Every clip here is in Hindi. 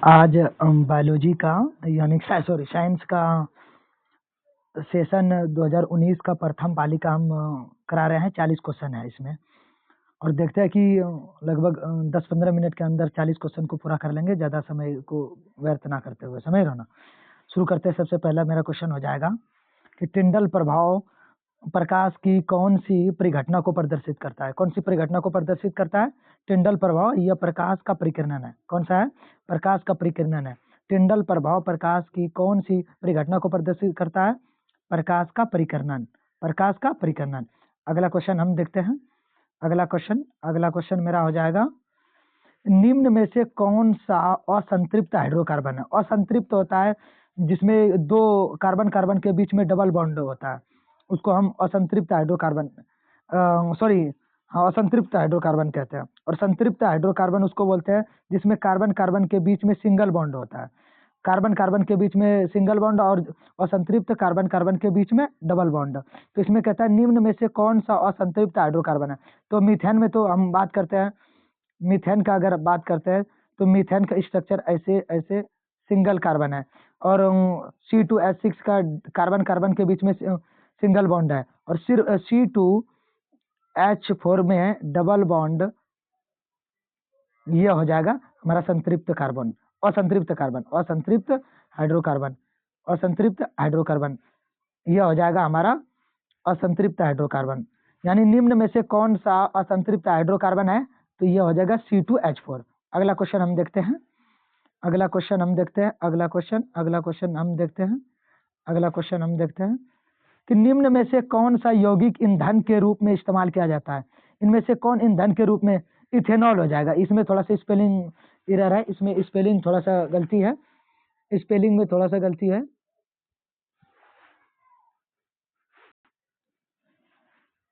आज बायोलॉजी का यानी साइंस का सेशन 2019 का प्रथम पाली का हम करा रहे हैं। 40 क्वेश्चन है इसमें और देखते हैं कि लगभग 10-15 मिनट के अंदर 40 क्वेश्चन को पूरा कर लेंगे, ज़्यादा समय को व्यर्थ ना करते हुए। समझ रहे हो ना? शुरू करते हैं। सबसे पहला मेरा क्वेश्चन हो जाएगा कि टिंडल प्रभाव प्रकाश की कौन सी परिघटना को प्रदर्शित करता है? कौन सी परिघटना को प्रदर्शित करता है? टिंडल प्रभाव यह प्रकाश का परिकिरणन है। कौन सा है? प्रकाश का परिकिरणन है। टिंडल प्रभाव प्रकाश की कौन सी परिघटना को प्रदर्शित करता है? प्रकाश का परिकिरणन। प्रकाश का परिकिरणन। अगला क्वेश्चन हम देखते हैं। अगला क्वेश्चन मेरा हो जाएगा, निम्न में से कौन सा असंतृप्त हाइड्रोकार्बन है? असंतृप्त होता है जिसमें दो कार्बन कार्बन के बीच में डबल बॉन्ड होता है, उसको हम असंतृप्त हाइड्रोकार्बन असंतृप्त हाइड्रोकार्बन कहते हैं। और संतृप्त हाइड्रोकार्बन उसको बोलते हैं जिसमें कार्बन कार्बन के बीच में सिंगल बॉन्ड होता है। कार्बन कार्बन के बीच में सिंगल बॉन्ड और असंतृप्त कार्बन कार्बन के बीच में डबल बॉन्ड। तो इसमें कहता है निम्न में से कौन सा असंतृप्त हाइड्रोकार्बन है? तो मीथेन में तो हम बात करते हैं, मीथेन का अगर बात करते हैं तो मीथेन का स्ट्रक्चर ऐसे ऐसे सिंगल कार्बन है और C2H6 का कार्बन कार्बन के बीच में सिंगल बॉन्ड है और सिर्फ C2H4 में डबल बॉन्ड। यह हो जाएगा हमारा संतृप्त कार्बन, असंतृप्त कार्बन, असंतृप्त हाइड्रोकार्बन, असंतृप्त हाइड्रोकार्बन। यह हो जाएगा हमारा असंतृप्त हाइड्रोकार्बन। यानी निम्न में से कौन सा असंतृप्त हाइड्रोकार्बन है? तो यह हो जाएगा C2H4। अगला क्वेश्चन हम देखते हैं। अगला क्वेश्चन हम देखते हैं कि निम्न में से कौन सा यौगिक ईंधन के रूप में इस्तेमाल किया जाता है? इनमें से कौन ईंधन के रूप में? इथेनॉल हो जाएगा। इसमें थोड़ा सा स्पेलिंग एरर है, इसमें स्पेलिंग थोड़ा सा गलती है, स्पेलिंग में थोड़ा सा गलती है।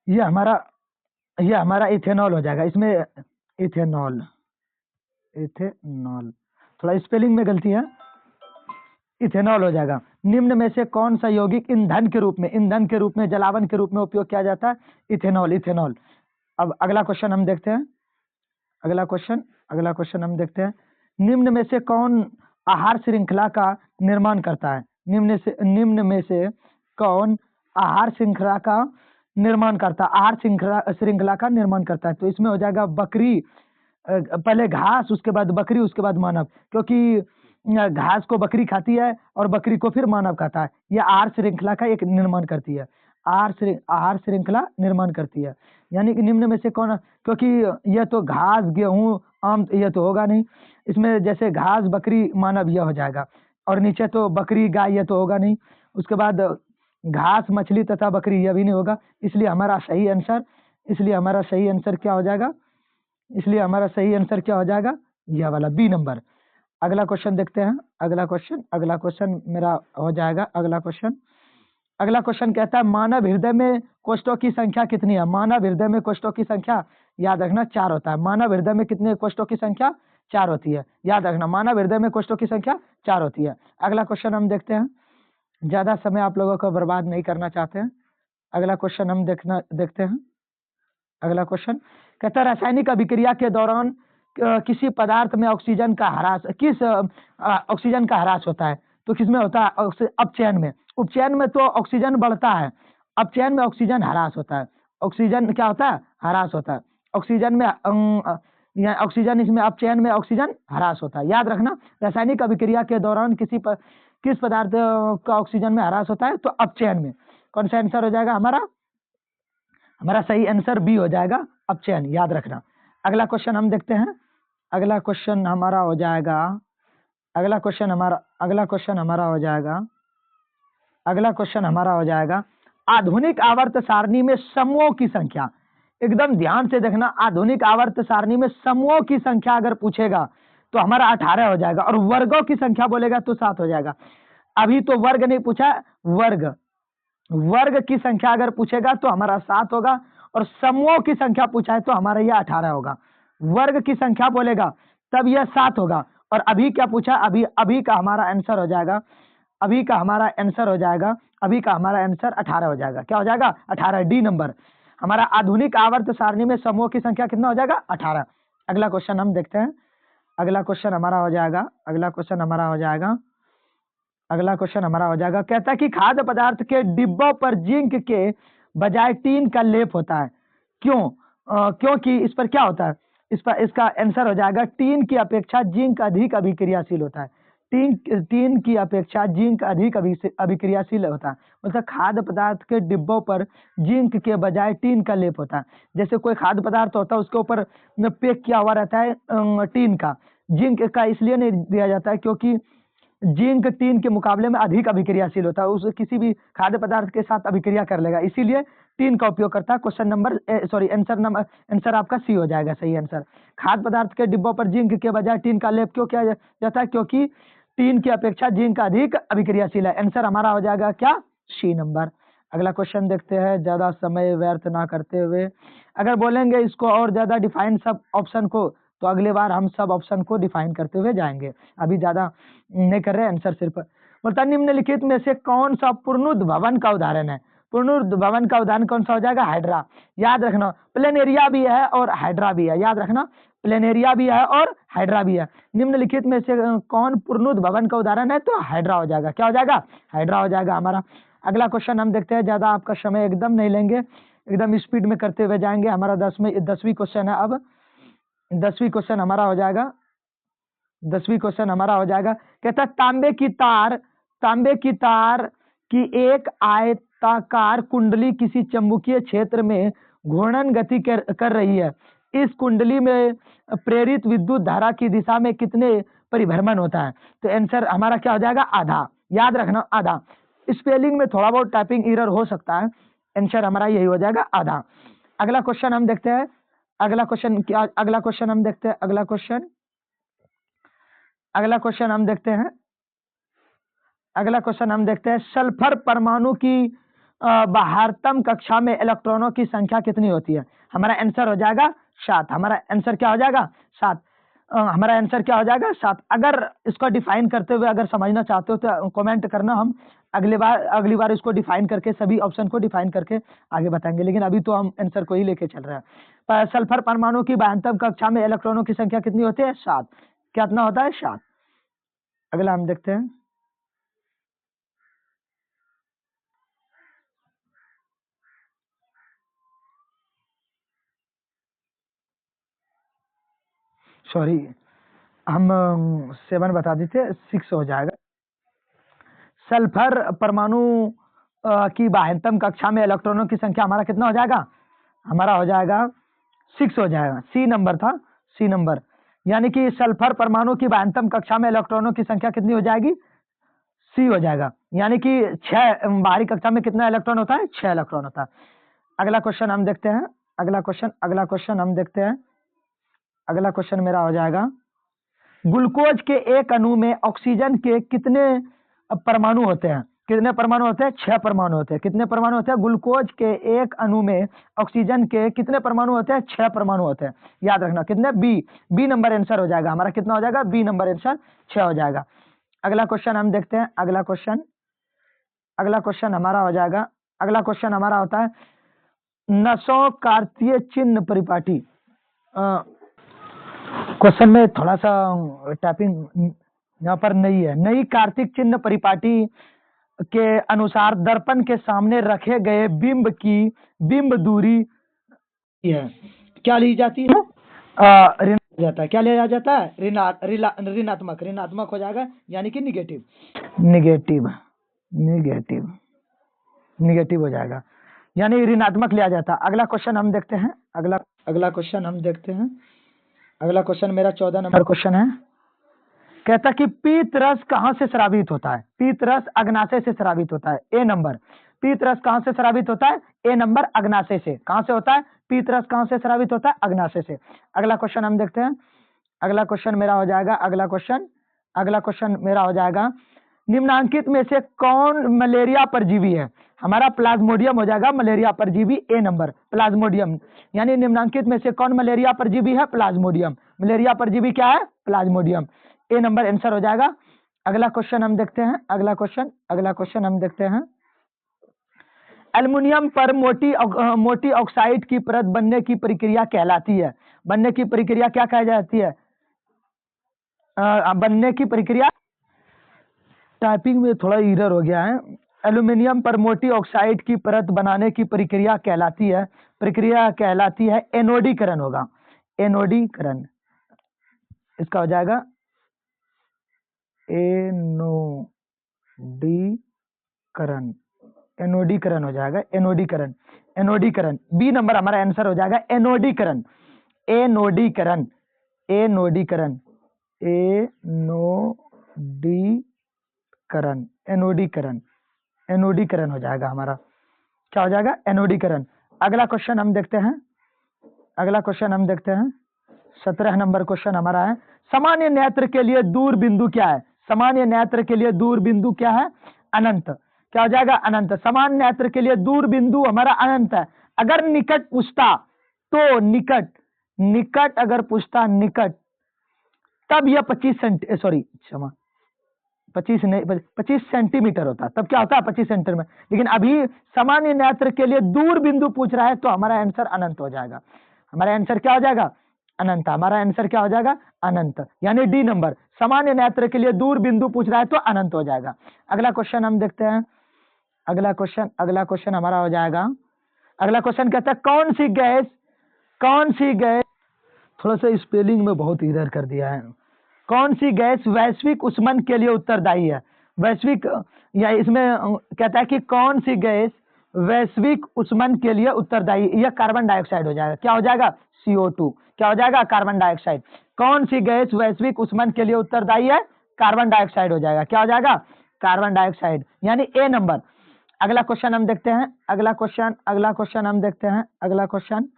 यह हमारा इथेनॉल हो जाएगा। इसमें इथेनॉल थोड़ा स्पेलिंग में गलती है, इथेनॉल हो जाएगा। निम्न में से कौन सा यौगिक ईंधन के रूप में जलावन के रूप में उपयोग किया जाता है? इथेनॉल। अब अगला क्वेश्चन हम देखते हैं। निम्न में से कौन आहार श्रृंखला का निर्माण करता है? निम्न में से कौन आहार श्रृंखला का निर्माण का निर्माण करता है? तो इसमें हो जाएगा बकरी, पहले घास, उसके बाद बकरी, उसके बाद मानव, क्योंकि घास को बकरी खाती है और बकरी को फिर मानव खाता है। यह आहार श्रृंखला का एक निर्माण करती है, आहार श्रृंखला निर्माण करती है। यानी कि निम्न में से कौन, क्योंकि यह तो घास गेहूं आम यह तो होगा नहीं, इसमें जैसे घास बकरी मानव यह हो जाएगा और नीचे तो बकरी गाय यह तो होगा नहीं, उसके बाद घास मछली तथा बकरी यह भी नहीं होगा। इसलिए हमारा सही आंसर क्या हो जाएगा? यह वाला बी नंबर। अगला क्वेश्चन देखते हैं। अगला क्वेश्चन मेरा हो जाएगा। अगला क्वेश्चन कहता है मानव हृदय में कोष्ठों की संख्या कितनी है? मानव हृदय में कोष्ठों की संख्या याद रखना 4 होता है। मानव हृदय में कितने कोष्ठों की संख्या? 4 होती है। याद रखना, मानव हृदय में कोष्ठों की संख्या 4 होती है। अगला क्वेश्चन हम देखते हैं, ज्यादा समय आप लोगों को बर्बाद नहीं करना चाहते हैं। अगला क्वेश्चन हम देखते हैं। अगला क्वेश्चन कहता है रासायनिक अभिक्रिया के दौरान किसी पदार्थ में ऑक्सीजन का ह्रास होता है? तो किसमें होता है? अपचयन में। उपचयन में तो ऑक्सीजन बढ़ता है, अपचयन में ऑक्सीजन ह्रास होता है। ऑक्सीजन क्या होता है? ह्रास होता है। ऑक्सीजन इसमें अपचयन में ऑक्सीजन ह्रास होता है। याद रखना, रासायनिक अभिक्रिया के दौरान किस पदार्थ का ऑक्सीजन में ह्रास होता है? तो अपचयन में। कौन सा आंसर हो जाएगा हमारा सही आंसर बी हो जाएगा, अपचयन। याद रखना। अगला क्वेश्चन हम देखते हैं। अगला क्वेश्चन हमारा हो जाएगा आधुनिक आवर्त सारणी में समूहों की संख्या। एकदम ध्यान से देखना, आधुनिक आवर्त सारणी में समूहों की संख्या अगर पूछेगा तो हमारा 18 हो जाएगा और वर्गों की संख्या बोलेगा तो 7 हो जाएगा। अभी तो वर्ग नहीं पूछा, वर्ग की संख्या अगर पूछेगा तो हमारा 7 होगा और समूहों की संख्या पूछा है तो हमारा यह 18 होगा। वर्ग की संख्या बोलेगा तब यह 7 होगा। और अभी क्या पूछा? अभी का हमारा आंसर हो जाएगा, अभी का हमारा आंसर 18 हो जाएगा। क्या हो जाएगा? 18, डी नंबर। हमारा आधुनिक आवर्त सारणी में समूहों की संख्या कितना हो जाएगा? 18। अगला क्वेश्चन हम देखते हैं। अगला क्वेश्चन हमारा हो जाएगा, अगला क्वेश्चन हमारा हो जाएगा, अगला क्वेश्चन हमारा हो जाएगा। कहता है कि खाद्य पदार्थ के डिब्बों पर जिंक के बजाय टीन का लेप होता है, क्यों? क्योंकि इस पर क्या होता है? इस पर इसका आंसर हो जाएगा, टीन की अपेक्षा जिंक अधिक अभिक्रियाशील होता है। टीन की अपेक्षा जिंक अधिक अभिक्रियाशील होता है। मतलब खाद्य पदार्थ के डिब्बों पर जिंक के बजाय टीन का लेप होता है। जैसे कोई खाद्य पदार्थ होता है उसके ऊपर पैक किया हुआ रहता है टीन का, जिंक का इसलिए नहीं दिया जाता है क्योंकि जिंक टीन के मुकाबले में अधिक अभिक्रियाशील होता है, उस किसी भी खाद्य पदार्थ के साथ अभिक्रिया कर लेगा, इसीलिए टीन का उपयोग करता है। क्वेश्चन नंबर आंसर आपका सी हो जाएगा, सही आंसर। खाद्य पदार्थ के डिब्बों पर जिंक के बजाय टीन का लेप क्यों किया जाता है? क्योंकि टीन की अपेक्षा जिंक अधिक अभिक्रियाशील है। आंसर हमारा हो जाएगा क्या? सी नंबर। अगला क्वेश्चन देखते हैं, ज्यादा समय व्यर्थ ना करते हुए। अगर बोलेंगे इसको और ज्यादा डिफाइन सब ऑप्शन को, तो अगले बार हम सब ऑप्शन को डिफाइन करते हुए जाएंगे, अभी ज्यादा नहीं कर रहे। आंसर सिर्फ बोलता है, निम्नलिखित में से कौन सा पुनरुद्ध भवन का उदाहरण है? पुनरुद्ध भवन का उदाहरण कौन सा हो जाएगा? हाइड्रा। याद रखना, प्लेन एरिया भी है और हाइड्रा भी है, याद रखना, प्लेन एरिया भी है और हाइड्रा भी है। निम्नलिखित में से कौन पुनरुद्ध भवन का उदाहरण है? तो हाइड्रा हो जाएगा। क्या हो जाएगा? हाइड्रा हो जाएगा हमारा। अगला क्वेश्चन हम देखते हैं, ज्यादा आपका समय एकदम नहीं लेंगे, एकदम स्पीड में करते हुए जाएंगे। हमारा 10वीं क्वेश्चन है। अब 10वीं क्वेश्चन हमारा हो जाएगा, 10वीं क्वेश्चन हमारा हो जाएगा। कहता है, तांबे की तार की एक आयताकार कुंडली किसी चुंबकीय क्षेत्र में घूर्णन गति कर रही है। इस कुंडली में प्रेरित विद्युत धारा की दिशा में कितने परिभ्रमण होता है? तो आंसर हमारा क्या हो जाएगा? आधा। याद रखना, आधा। स्पेलिंग में थोड़ा बहुत टाइपिंग एरर हो सकता है, आंसर हमारा यही हो जाएगा, आधा। अगला क्वेश्चन हम देखते हैं, अगला क्वेश्चन क्या? अगला क्वेश्चन हम देखते हैं, अगला क्वेश्चन हम देखते हैं, अगला क्वेश्चन हम देखते हैं। सल्फर परमाणु की बाहरतम कक्षा में इलेक्ट्रॉनों की संख्या कितनी होती है? हमारा आंसर हो जाएगा 7। हमारा आंसर क्या हो जाएगा? 7। हमारा आंसर क्या हो जाएगा? 7। अगर इसको डिफाइन करते हुए अगर समझना चाहते हो तो कमेंट करना, हम अगली बार इसको डिफाइन करके, सभी ऑप्शन को डिफाइन करके आगे बताएंगे, लेकिन अभी तो हम आंसर को ही लेके चल रहे हैं। सल्फर परमाणु की बाहरतम कक्षा में इलेक्ट्रॉनों की संख्या कितनी होती है? 7। कितना होता है? 7। अगला हम देखते हैं, सॉरी हम 7 बता देते, 6 हो जाएगा। सल्फर परमाणु की बाह्यतम कक्षा में इलेक्ट्रॉनों की संख्या हमारा कितना हो जाएगा? हमारा हो जाएगा 6 हो जाएगा। सी नंबर था, सी नंबर। यानी कि सल्फर परमाणु की बाह्यतम कक्षा में इलेक्ट्रॉनों की संख्या कितनी हो जाएगी? सी हो जाएगा। यानी कि 6 बाहरी कक्षा में कितना इलेक्ट्रॉन होता है? 6 इलेक्ट्रॉन होता है। अगला क्वेश्चन हम देखते हैं, अगला क्वेश्चन हम देखते हैं। अगला क्वेश्चन मेरा हो जाएगा, ग्लूकोज के एक अणु में ऑक्सीजन के कितने परमाणु होते हैं? कितने परमाणु होते हैं? 6 परमाणु होते हैं। कितने परमाणु होते हैं? ग्लूकोज के एक अणु में ऑक्सीजन के कितने परमाणु होते हैं? 6 परमाणु होते हैं। याद रखना, कितने? बी नंबर आंसर हो जाएगा हमारा। कितना हो जाएगा? बी नंबर आंसर 6 हो जाएगा। अगला क्वेश्चन हम देखते हैं, अगला क्वेश्चन हमारा हो जाएगा, अगला क्वेश्चन हमारा होता है, नसों कार्तीय चिन्ह परिपाटी। क्वेश्चन में थोड़ा सा टाइपिंग यहाँ पर नहीं है। नई कार्तिक चिन्ह परिपाटी के अनुसार दर्पण के सामने रखे गए बिंब की बिंब दूरी है, क्या ली जाती है? ऋणात्मक जाता है। क्या लिया जाता है? ऋणात्मक हो जाएगा, यानी कि निगेटिव हो जाएगा, यानी ऋणात्मक लिया जाता है। अगला क्वेश्चन हम देखते हैं, अगला क्वेश्चन हम देखते हैं। अगला क्वेश्चन मेरा 14 नंबर क्वेश्चन है। कहता कि पीत रस कहां से स्रावित होता है? पीत रस अग्नाशय से स्रावित होता है। ए नंबर। पीत रस कहां से स्रावित होता है? ए नंबर, अग्नाशय से। कहां से होता है? पीत रस कहां से स्रावित होता है? अग्नाशय से। अगला क्वेश्चन हम देखते हैं, अगला क्वेश्चन मेरा हो जाएगा, अगला क्वेश्चन मेरा हो जाएगा, निम्नांकित में से कौन मलेरिया परजीवी है? हमारा प्लाज्मोडियम हो जाएगा मलेरिया परजीवी, ए नंबर, प्लाज्मोडियम। यानी निम्नांकित में से कौन मलेरिया परजीवी है? प्लाज्मोडियम। मलेरिया परजीवी क्या है? प्लाज्मोडियम, ए नंबर आंसर हो जाएगा। अगला क्वेश्चन हम देखते हैं, अगला क्वेश्चन हम देखते हैं, एल्युमिनियम पर मोटी ऑक्साइड की परत बनने की प्रक्रिया कहलाती है। बनने की प्रक्रिया क्या कही जाती है? बनने की प्रक्रिया, टाइपिंग में थोड़ा एरर हो गया है। एल्यूमिनियम पर मोटी ऑक्साइड की परत बनाने की प्रक्रिया कहलाती है एनोडीकरण होगा। एनोडीकरण, इसका हो जाएगा एनोडीकरण। एनोडीकरण हो जाएगा, एनोडीकरण। एनोडीकरण बी नंबर हमारा आंसर हो जाएगा, एनोडीकरण। एनोडीकरण, एनोडीकरण, एनोडीकरण, एनोडीकरण, एनोडीकरण हो जाएगा हमारा। क्या हो जाएगा? एनोडीकरण। अगला क्वेश्चन हम देखते हैं, अगला क्वेश्चन हम देखते हैं। 17 नंबर क्वेश्चन हमारा है, सामान्य नेत्र के लिए दूर बिंदु क्या है? सामान्य नेत्र के लिए दूर बिंदु क्या है? अनंत। क्या हो जाएगा? अनंत। सामान्य नेत्र के लिए दूर बिंदु हमारा अनंत है। अगर निकट पूछता तो निकट, निकट अगर पूछता निकट, तब यह 25 सेंटीमीटर होता, तब क्या होता है? 25 सेंटीमीटर। लेकिन अभी सामान्य नेत्र के लिए दूर बिंदु पूछ रहा है तो हमारा आंसर अनंत हो जाएगा। हमारा आंसर क्या हो जाएगा? अनंत। हमारा आंसर क्या हो जाएगा? अनंत, यानी डी नंबर। सामान्य नेत्र के लिए दूर बिंदु पूछ रहा है तो अनंत हो जाएगा। अगला क्वेश्चन हम देखते हैं। अगला क्वेश्चन हमारा हो जाएगा, अगला क्वेश्चन कहता है कौन सी गैस, थोड़ा सा स्पेलिंग में बहुत इधर कर दिया है। कौन सी गैस वैश्विक उष्मन के लिए उत्तरदायी है? वैश्विक, या इसमें कहता है कि कौन सी गैस वैश्विक उष्मन के लिए उत्तरदायी? यह कार्बन डाइऑक्साइड हो जाएगा। क्या हो जाएगा? CO2। क्या हो जाएगा? Carbon dioxide. कौन सी गैस वैश्विक उष्मन के लिए उत्तरदायी है? कार्बन डाइऑक्साइड हो जाएगा। क्या हो जाएगा? कार्बन डाइऑक्साइड, यानी ए नंबर। अगला क्वेश्चन हम देखते हैं, अगला क्वेश्चन हम देखते हैं। अगला क्वेश्चन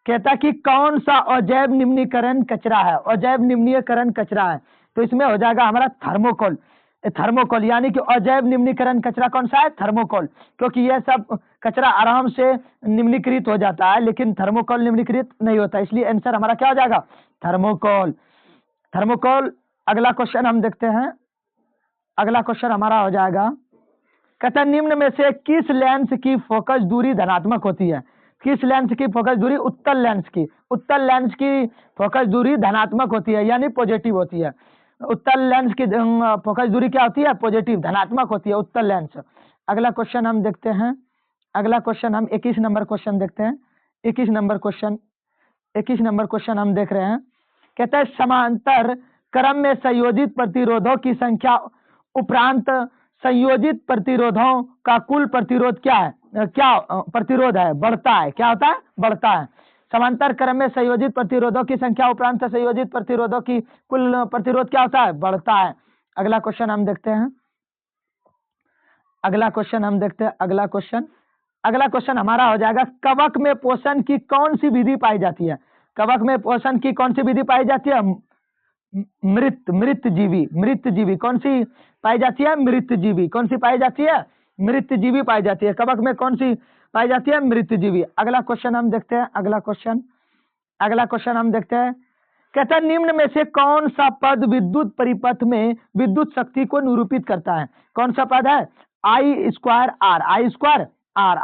कहता कि कौन सा अजैव निम्नीकरण कचरा है? अजैव निम्नीकरण कचरा है तो इसमें हो जाएगा हमारा थर्मोकोल। थर्मोकोल, यानी कि अजैव निम्नीकरण कचरा कौन सा है? थर्मोकोल। क्योंकि यह सब कचरा आराम से निम्नीकृत हो जाता है, लेकिन थर्मोकोल निम्नीकृत नहीं होता, इसलिए आंसर हमारा क्या हो जाएगा? थर्मोकोल। थर्मोकोल। अगला क्वेश्चन हम देखते हैं, अगला क्वेश्चन हमारा हो जाएगा, कहता है निम्न में से किस लेंस की फोकस दूरी धनात्मक होती है? किस लेंस की फोकस दूरी? उत्तल लेंस की। उत्तल लेंस की फोकस दूरी धनात्मक होती है, यानी पॉजिटिव होती है। उत्तल लेंस की फोकस दूरी क्या होती है? पॉजिटिव, धनात्मक होती है उत्तल लेंस। अगला क्वेश्चन हम देखते हैं, अगला क्वेश्चन हम 21 नंबर क्वेश्चन देखते हैं। 21 नंबर क्वेश्चन हम देख रहे हैं। कहता है समांतर क्रम में संयोजित प्रतिरोधों की संख्या उपरांत संयोजित प्रतिरोधों का कुल प्रतिरोध क्या है? क्या प्रतिरोध है? बढ़ता है। क्या होता है? बढ़ता है। समांतर क्रम में संयोजित प्रतिरोधों की संख्या उपरांत संयोजित प्रतिरोधों की कुल प्रतिरोध क्या होता है? बढ़ता है। अगला क्वेश्चन हम देखते हैं, अगला क्वेश्चन हम देखते हैं। अगला क्वेश्चन हमारा हो जाएगा, कवक में पोषण की कौन सी विधि पाई जाती है? कवक में पोषण की कौन सी विधि पाई जाती है? मृत जीवी कौन सी पाई जाती है? मृत जीवी। कौन सी पाई जाती है? मृत जीवी पाई जाती है। कवक में कौन सी पाई जाती है? मृत जीवी। अगला क्वेश्चन हम देखते हैं, अगला क्वेश्चन हम देखते हैं। कहता है निम्न में से कौन सा पद विद्युत परिपथ में विद्युत शक्ति को निरूपित करता है? कौन सा पद है? I square R, I square R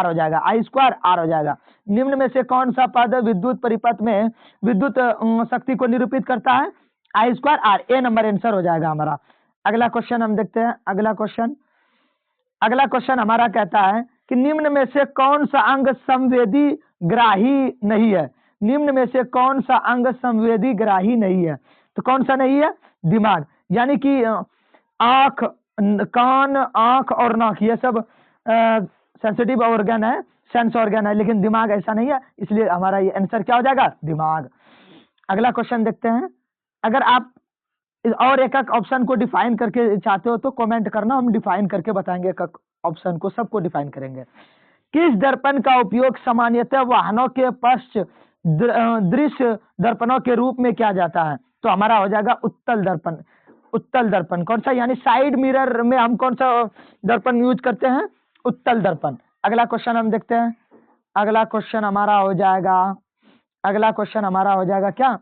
हो जाएगा, I स्क्वायर आर हो जाएगा। निम्न में से कौन सा पद विद्युत परिपथ में विद्युत शक्ति को निरूपित करता है? I square R. A number answer हो जाएगा हमारा। अगला क्वेश्चन हम देखते हैं, अगला क्वेश्चन हमारा कहता है कि निम्न में से कौन सा अंग संवेदी ग्राही नहीं है? निम्न में से कौन सा अंग संवेदी ग्राही नहीं है? तो कौन सा नहीं है? दिमाग, यानी कि आंख, कान, आंख और नाक ये सब सेंसिटिव ऑर्गन है, सेंस ऑर्गन है, लेकिन दिमाग ऐसा नहीं है, इसलिए हमारा ये आंसर क्या हो जाएगा? दिमाग। अगला क्वेश्चन देखते हैं। अगर आप और एक एक ऑप्शन को डिफाइन करके चाहते हो तो कमेंट करना, हम डिफाइन करके बताएंगे एक एक ऑप्शन को, सबको डिफाइन करेंगे। किस दर्पण का उपयोग सामान्यतः वाहनों के पश्च दृश्य दर्पणों के रूप में किया जाता है? तो हमारा हो जाएगा उत्तल दर्पण। उत्तल दर्पण कौन सा? यानी साइड मिरर में हम कौन सा दर्पण यूज करते हैं? उत्तल दर्पण। अगला क्वेश्चन हम देखते हैं, अगला क्वेश्चन हमारा हो जाएगा क्या?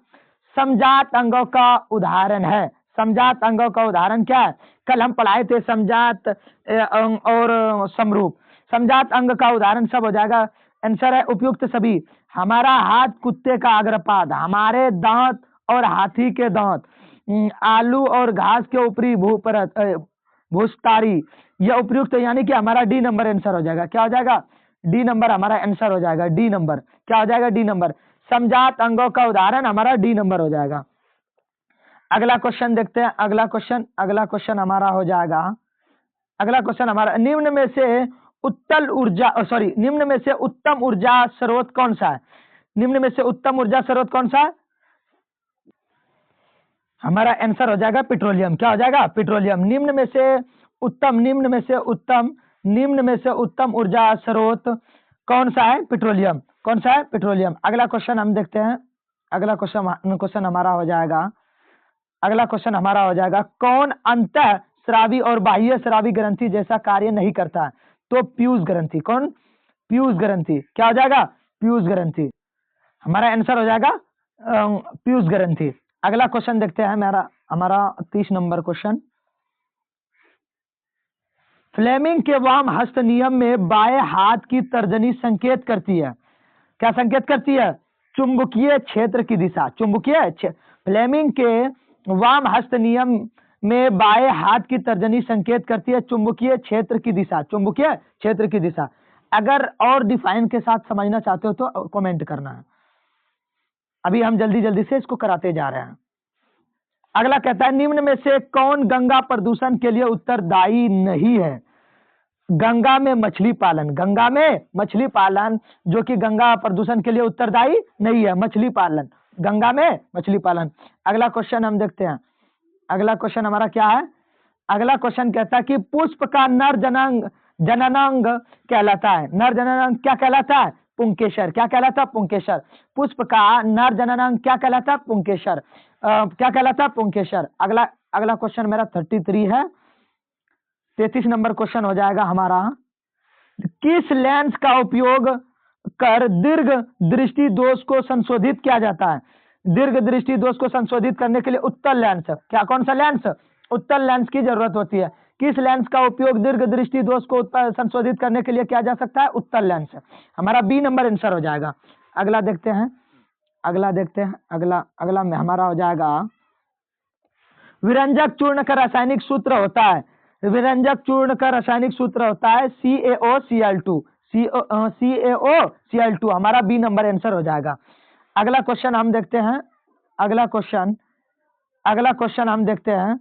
समजात अंगों का उदाहरण है। समजात अंगों का उदाहरण क्या है? कल हम पढ़ाए थे समजात और समरूप। समजात अंग का उदाहरण सब हो जाएगा। आंसर है उपयुक्त सभी। हमारा हाथ कुत्ते का अग्रपाद, हमारे दांत और हाथी के दांत, आलू और घास के ऊपरी भूपरत भूस्तारी, यह उपयुक्त, यानी कि हमारा डी नंबर आंसर हो जाएगा। क्या हो जाएगा? डी नंबर हमारा आंसर हो जाएगा। डी नंबर क्या हो जाएगा? D number. समजात अंगों का उदाहरण हमारा डी नंबर हो जाएगा। अगला क्वेश्चन देखते हैं। अगला क्वेश्चन हमारा हो जाएगा। अगला क्वेश्चन हमारा, निम्न में से उत्तम ऊर्जा स्रोत कौन सा है? निम्न में से उत्तम ऊर्जा स्रोत कौन सा है? हमारा आंसर हो जाएगा पेट्रोलियम। क्या हो जाएगा? पेट्रोलियम। निम्न में से उत्तम ऊर्जा स्रोत कौन सा है? पेट्रोलियम। कौन सा है? पेट्रोलियम। अगला क्वेश्चन हम देखते हैं। अगला क्वेश्चन हमारा हो जाएगा। अगला क्वेश्चन हमारा हो जाएगा, कौन अंतः स्रावी और बाह्य स्रावी ग्रंथि जैसा कार्य नहीं करता है? तो पीयूष ग्रंथि। कौन? पीयूष ग्रंथि। क्या हो जाएगा? पीयूष ग्रंथि। हमारा आंसर हो जाएगा पीयूष ग्रंथि। अगला क्वेश्चन देखते हैं हमारा 30 नंबर क्वेश्चन। फ्लेमिंग के वाम हस्त नियम में बाएं हाथ की तर्जनी संकेत करती है। क्या संकेत करती है? चुंबकीय क्षेत्र की दिशा। फ्लेमिंग के वाम हस्त नियम में बाएं हाथ की तर्जनी संकेत करती है चुंबकीय क्षेत्र की दिशा। चुंबकीय क्षेत्र की दिशा। अगर और डिफाइन के साथ समझना चाहते हो तो कमेंट करना है। अभी हम जल्दी से इसको कराते जा रहे हैं। अगला कहता है, निम्न में से कौन गंगा प्रदूषण के लिए उत्तरदायी नहीं है? गंगा में मछली पालन जो कि गंगा प्रदूषण के लिए उत्तरदायी नहीं है। मछली पालन, गंगा में मछली पालन। अगला क्वेश्चन हम देखते हैं। अगला क्वेश्चन हमारा क्या है? अगला क्वेश्चन कहता है कि पुष्प का नर जननांग कहलाता है। नर जननांग क्या कहलाता है? पुंकेसर। क्या कहलाता है? पुंकेसर। पुष्प का नर जननांग क्या कहलाता है? पुंकेसर। क्या कहलाता है? पुंकेसर। अगला क्वेश्चन मेरा 33 है। 33 नंबर क्वेश्चन हो जाएगा हमारा, किस लेंस का उपयोग कर दीर्घ दृष्टि दोष को संशोधित किया जाता है? दीर्घ दृष्टि दोष को संशोधित करने के लिए उत्तल लेंस, क्या कौन सा लेंस? उत्तल लेंस की जरूरत होती है। किस लेंस का उपयोग दीर्घ दृष्टि दोष को संशोधित करने के लिए किया जा सकता है? उत्तल लेंस। हमारा बी नंबर आंसर हो जाएगा। अगला देखते हैं। अगला में हमारा हो जाएगा, विरंजक चूर्ण का रासायनिक सूत्र होता है। विरंजक चूर्ण का रासायनिक सूत्र होता है CaOCl2। CaOCl2 हमारा बी नंबर आंसर हो जाएगा। अगला क्वेश्चन हम देखते हैं। अगला क्वेश्चन हम देखते हैं,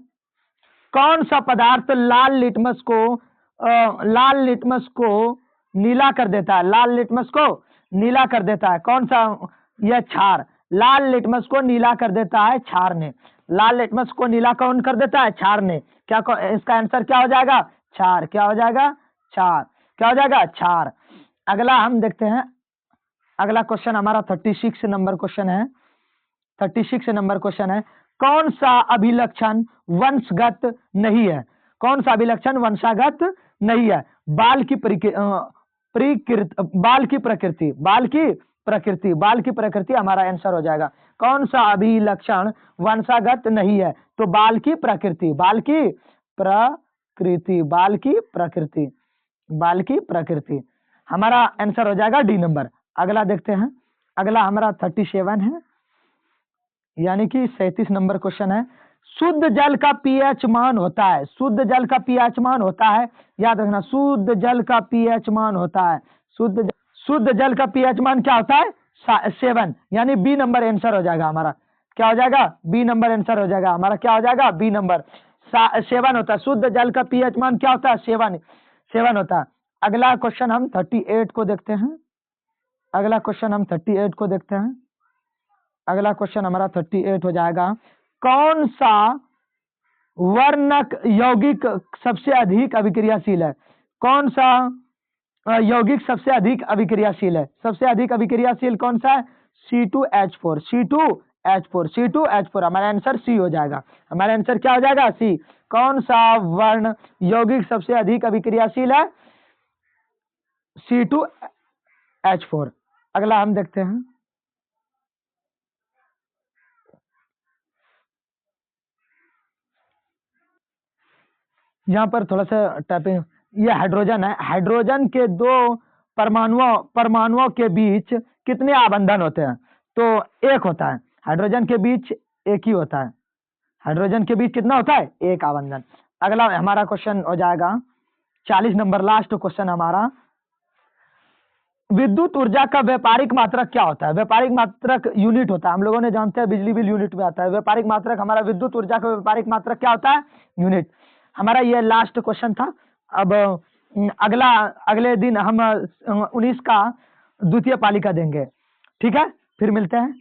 कौन सा पदार्थ लाल लिटमस को नीला कर देता है? लाल लिटमस को नीला कर देता है कौन सा? यह क्षार। लाल लिटमस को नीला कर देता है क्षार ने। लाल लिटमस को नीला कौन कर देता है? क्षार ने। क्या इसका आंसर क्या हो जाएगा? क्षार। क्या हो जाएगा? क्षार। क्या हो जाएगा? क्षार। अगला हम देखते हैं। अगला क्वेश्चन हमारा 36 नंबर क्वेश्चन है। 36 नंबर क्वेश्चन है, कौन सा अभिलक्षण वंशगत नहीं है? कौन सा अभिलक्षण वंशागत नहीं है? बाल की प्रकृति हमारा आंसर हो जाएगा। कौन सा अभिलक्षण वंशागत नहीं है? तो बाल की प्रकृति हमारा आंसर हो जाएगा डी नंबर। अगला देखते हैं। अगला हमारा 37 है, यानी कि 37 नंबर क्वेश्चन है, शुद्ध जल का पीएच मान होता है। शुद्ध जल का पीएच मान होता है, याद रखना, शुद्ध जल का पीएच मान होता है। शुद्ध जल का पीएच मान क्या होता है? 7, यानी बी नंबर आंसर हो जाएगा हमारा। क्या हो जाएगा? बी नंबर आंसर हो जाएगा हमारा। क्या हो जाएगा? बी नंबर 7 होता है। शुद्ध जल का पीएच मान क्या होता है? 7 होता है। अगला क्वेश्चन हम 38 को देखते हैं। अगला क्वेश्चन हमारा 38 हो जाएगा, कौन सा वर्णक यौगिक सबसे अधिक अभिक्रियाशील है? कौन सा यौगिक सबसे अधिक अभिक्रियाशील है? सबसे अधिक अभिक्रियाशील कौन सा है? C2H4। C2H4 हमारा आंसर सी हो जाएगा। हमारा आंसर क्या हो जाएगा? सी। कौन सा वर्ण यौगिक सबसे अधिक अभिक्रियाशील है? C2H4। अगला हम देखते हैं। यहाँ पर थोड़ा सा टाइपिंग, ये हाइड्रोजन है। हाइड्रोजन के 2 परमाणुओं के बीच कितने आबंधन होते हैं? तो 1 होता है। हाइड्रोजन के बीच एक ही होता है, हाइड्रोजन के बीच कितना होता है, एक आबंधन। अगला हमारा क्वेश्चन हो जाएगा 40 नंबर, लास्ट क्वेश्चन हमारा, विद्युत ऊर्जा का व्यापारिक मात्रक क्या होता है? व्यापारिक मात्रक यूनिट होता है, हम लोगों ने जानते हैं बिजली बिल यूनिट में आता है। व्यापारिक मात्रक हमारा, विद्युत ऊर्जा का व्यापारिक मात्रक क्या होता है, यूनिट। हमारा ये लास्ट क्वेश्चन था। अब अगले दिन हम 19 का द्वितीय पालिका देंगे, ठीक है, फिर मिलते हैं।